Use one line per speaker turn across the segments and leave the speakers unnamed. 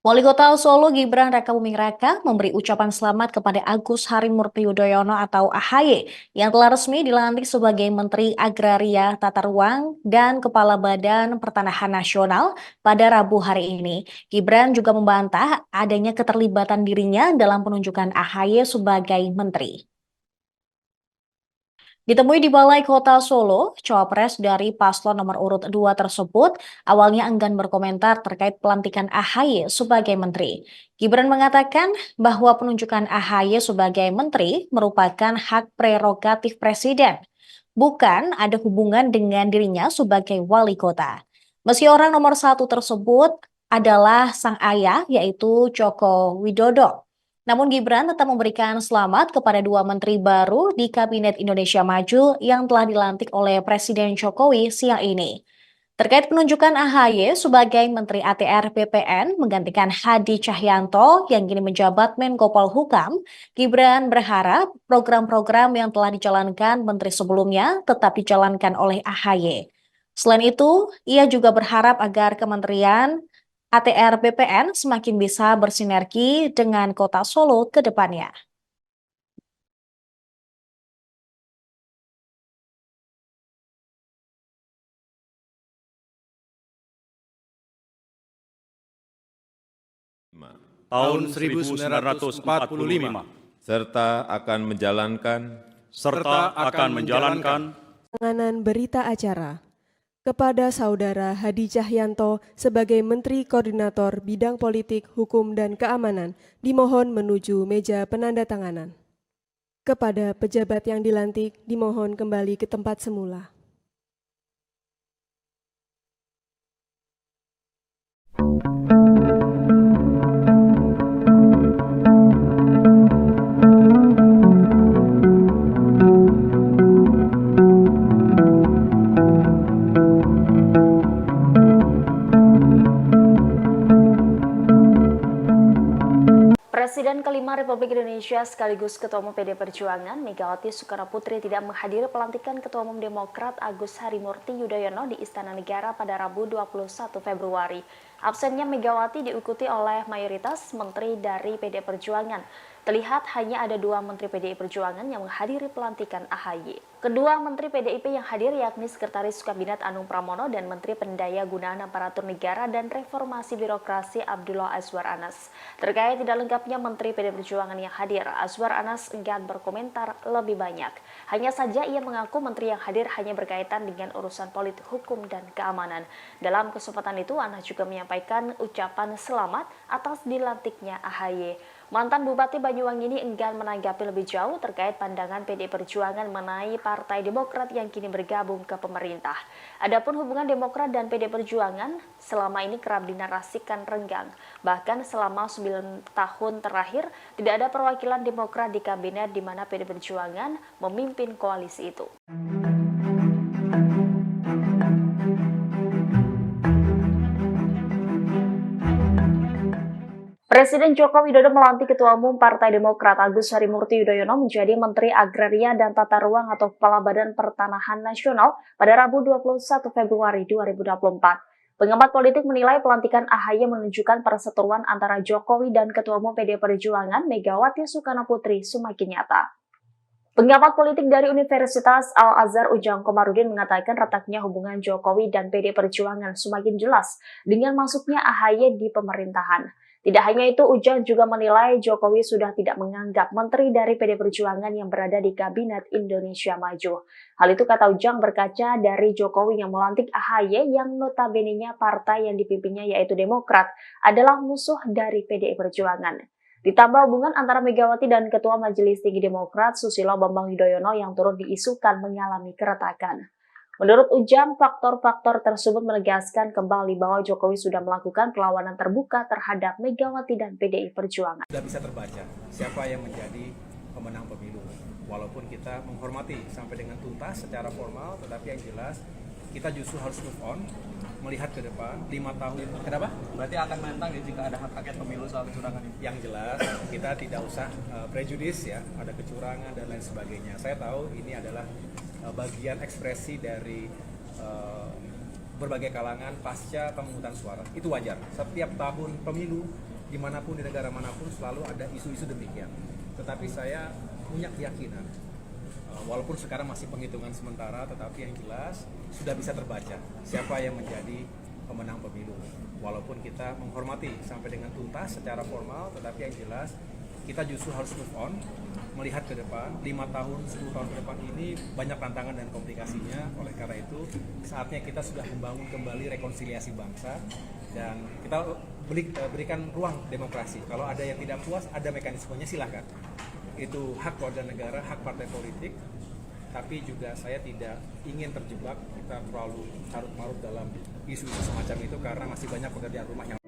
Wali Kota Solo Gibran Rakabuming Raka memberi ucapan selamat kepada Agus Harimurti Yudhoyono atau AHY yang telah resmi dilantik sebagai Menteri Agraria Tata Ruang dan Kepala Badan Pertanahan Nasional pada Rabu hari ini. Gibran juga membantah adanya keterlibatan dirinya dalam penunjukan AHY sebagai menteri. Ditemui di Balai Kota Solo, cawapres dari paslon nomor urut 2 tersebut awalnya enggan berkomentar terkait pelantikan AHY sebagai menteri. Gibran mengatakan bahwa penunjukan AHY sebagai menteri merupakan hak prerogatif presiden, bukan ada hubungan dengan dirinya sebagai wali kota. Meski orang nomor satu tersebut adalah sang ayah, yaitu Joko Widodo. Namun Gibran tetap memberikan selamat kepada dua menteri baru di Kabinet Indonesia Maju yang telah dilantik oleh Presiden Jokowi siang ini. Terkait penunjukan AHY sebagai Menteri ATR BPN menggantikan Hadi Cahyanto yang kini menjabat Menko Polhukam, Gibran berharap program-program yang telah dijalankan menteri sebelumnya tetap dijalankan oleh AHY. Selain itu, ia juga berharap agar Kementerian ATR BPN semakin bisa bersinergi dengan Kota Solo ke depannya.
tahun 1945
serta akan menjalankan
penanganan berita acara kepada Saudara Hadi Cahyanto sebagai Menteri Koordinator Bidang Politik, Hukum, dan Keamanan dimohon menuju meja penandatanganan. Kepada pejabat yang dilantik dimohon kembali ke tempat semula.
Presiden kelima Republik Indonesia sekaligus Ketua Umum PD Perjuangan Megawati Soekarnoputri tidak menghadiri pelantikan Ketua Umum Demokrat Agus Harimurti Yudhoyono di Istana Negara pada Rabu 21 Februari. Absennya Megawati diikuti oleh mayoritas menteri dari PD Perjuangan. Terlihat hanya ada dua menteri PDI Perjuangan yang menghadiri pelantikan AHY. Kedua menteri PDIP yang hadir yakni Sekretaris Kabinet Anung Pramono dan Menteri Pendaya Gunaan Aparatur Negara dan Reformasi Birokrasi Abdullah Azwar Anas. Terkait tidak lengkapnya menteri PDI Perjuangan yang hadir, Azwar Anas enggan berkomentar lebih banyak. Hanya saja ia mengaku menteri yang hadir hanya berkaitan dengan urusan politik, hukum, dan keamanan. Dalam kesempatan itu, Anas juga menyampaikan ucapan selamat atas dilantiknya AHY. Mantan Bupati Banyuwangi ini enggan menanggapi lebih jauh terkait pandangan PDI Perjuangan mengenai Partai Demokrat yang kini bergabung ke pemerintah. Adapun hubungan Demokrat dan PDI Perjuangan selama ini kerap dinarasikan renggang. Bahkan selama 9 tahun terakhir tidak ada perwakilan Demokrat di kabinet di mana PDI Perjuangan memimpin koalisi itu. Presiden Joko Widodo melantik Ketua Umum Partai Demokrat Agus Harimurti Yudhoyono menjadi Menteri Agraria dan Tata Ruang atau Kepala Badan Pertanahan Nasional pada Rabu 21 Februari 2024. Pengamat politik menilai pelantikan AHY menunjukkan perseteruan antara Jokowi dan Ketua Umum PD Perjuangan Megawati Soekarnoputri semakin nyata. Pengamat politik dari Universitas Al-Azhar Ujang Komarudin mengatakan retaknya hubungan Jokowi dan PD Perjuangan semakin jelas dengan masuknya AHY di pemerintahan. Tidak hanya itu, Ujang juga menilai Jokowi sudah tidak menganggap menteri dari PD Perjuangan yang berada di Kabinet Indonesia Maju. Hal itu kata Ujang berkaca dari Jokowi yang melantik AHY yang notabene-nya partai yang dipimpinnya yaitu Demokrat adalah musuh dari PDI Perjuangan. Ditambah hubungan antara Megawati dan Ketua Majelis Tinggi Demokrat Susilo Bambang Yudhoyono yang turut diisukan mengalami keretakan. Menurut Ujang, faktor-faktor tersebut menegaskan kembali bahwa Jokowi sudah melakukan perlawanan terbuka terhadap Megawati dan PDI Perjuangan.
Sudah bisa terbaca siapa yang menjadi pemenang pemilu. Walaupun kita menghormati sampai dengan tuntas secara formal, tetapi yang jelas kita justru harus move on, melihat ke depan 5 tahun. Kenapa?
Berarti akan menentang ya jika ada hak angket pemilu soal kecurangan ini?
Yang jelas kita tidak usah prejudis ya, ada kecurangan dan lain sebagainya. Saya tahu ini adalah bagian ekspresi dari berbagai kalangan pasca pemungutan suara. Itu wajar. Setiap tahun pemilu dimanapun di negara manapun selalu ada isu-isu demikian. Tetapi saya punya keyakinan, walaupun sekarang masih penghitungan sementara, tetapi yang jelas sudah bisa terbaca siapa yang menjadi pemenang pemilu. Walaupun kita menghormati sampai dengan tuntas secara formal, tetapi yang jelas kita justru harus move on, melihat ke depan. 5 tahun, 10 tahun ke depan ini banyak tantangan dan komplikasinya. Oleh karena itu, saatnya kita sudah membangun kembali rekonsiliasi bangsa dan kita berikan ruang demokrasi. Kalau ada yang tidak puas, ada mekanismenya, silahkan. Itu hak warga negara, hak partai politik. Tapi juga saya tidak ingin terjebak kita terlalu carut-marut dalam isu-isu semacam itu karena masih banyak pekerjaan rumah yang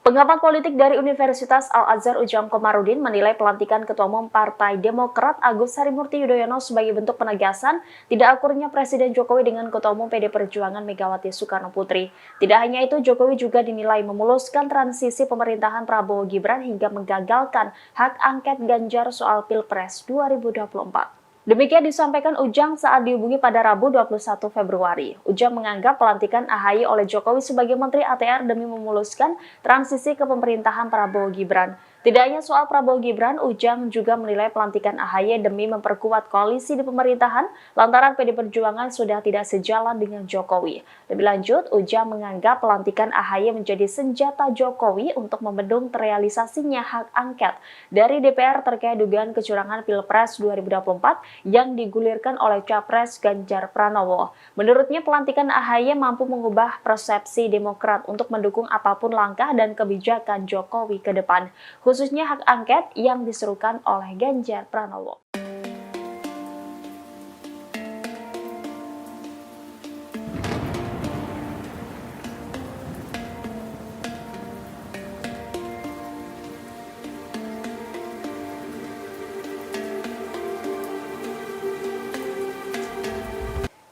Pengamat politik dari Universitas Al-Azhar Ujang Komarudin menilai pelantikan Ketua Umum Partai Demokrat Agus Harimurti Yudhoyono sebagai bentuk penegasan tidak akurnya Presiden Jokowi dengan Ketua Umum PD Perjuangan Megawati Soekarno Putri. Tidak hanya itu, Jokowi juga dinilai memuluskan transisi pemerintahan Prabowo Gibran hingga menggagalkan hak angket Ganjar soal Pilpres 2024. Demikian disampaikan Ujang saat dihubungi pada Rabu 21 Februari. Ujang menganggap pelantikan AHY oleh Jokowi sebagai Menteri ATR demi memuluskan transisi ke pemerintahan Prabowo Gibran. Tidak hanya soal Prabowo Gibran, Ujang juga menilai pelantikan AHY demi memperkuat koalisi di pemerintahan lantaran PD Perjuangan sudah tidak sejalan dengan Jokowi. Lebih lanjut, Ujang menganggap pelantikan AHY menjadi senjata Jokowi untuk membendung terrealisasinya hak angket dari DPR terkait dugaan kecurangan Pilpres 2024 yang digulirkan oleh Capres Ganjar Pranowo. Menurutnya, pelantikan AHY mampu mengubah persepsi Demokrat untuk mendukung apapun langkah dan kebijakan Jokowi ke depan, khususnya hak angket yang diserukan oleh Ganjar Pranowo.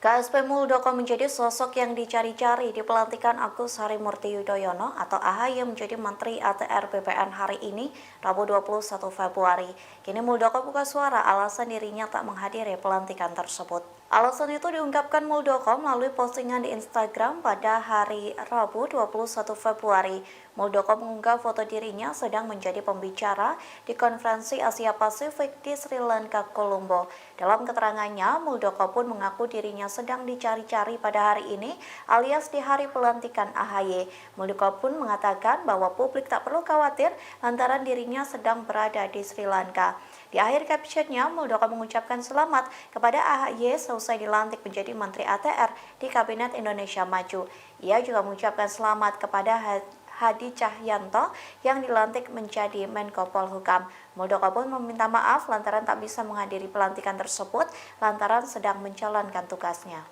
KSP Muldoko menjadi sosok yang dicari-cari di pelantikan Agus Harimurti Yudhoyono atau AHY menjadi Menteri ATR BPN hari ini, Rabu 21 Februari. Kini Muldoko buka suara alasan dirinya tak menghadiri pelantikan tersebut. Alasan itu diungkapkan Muldoko melalui postingan di Instagram pada hari Rabu 21 Februari. Muldoko mengunggah foto dirinya sedang menjadi pembicara di konferensi Asia Pasifik di Sri Lanka, Colombo. Dalam keterangannya, Muldoko pun mengaku dirinya sedang dicari-cari pada hari ini alias di hari pelantikan AHY. Muldoko pun mengatakan bahwa publik tak perlu khawatir lantaran dirinya sedang berada di Sri Lanka. Di akhir captionnya, Muldoko mengucapkan selamat kepada AHY selesai dilantik menjadi Menteri ATR di Kabinet Indonesia Maju. Ia juga mengucapkan selamat kepada Hadi Cahyanto yang dilantik menjadi Menko Polhukam. Muldoko pun meminta maaf lantaran tak bisa menghadiri pelantikan tersebut lantaran sedang menjalankan tugasnya.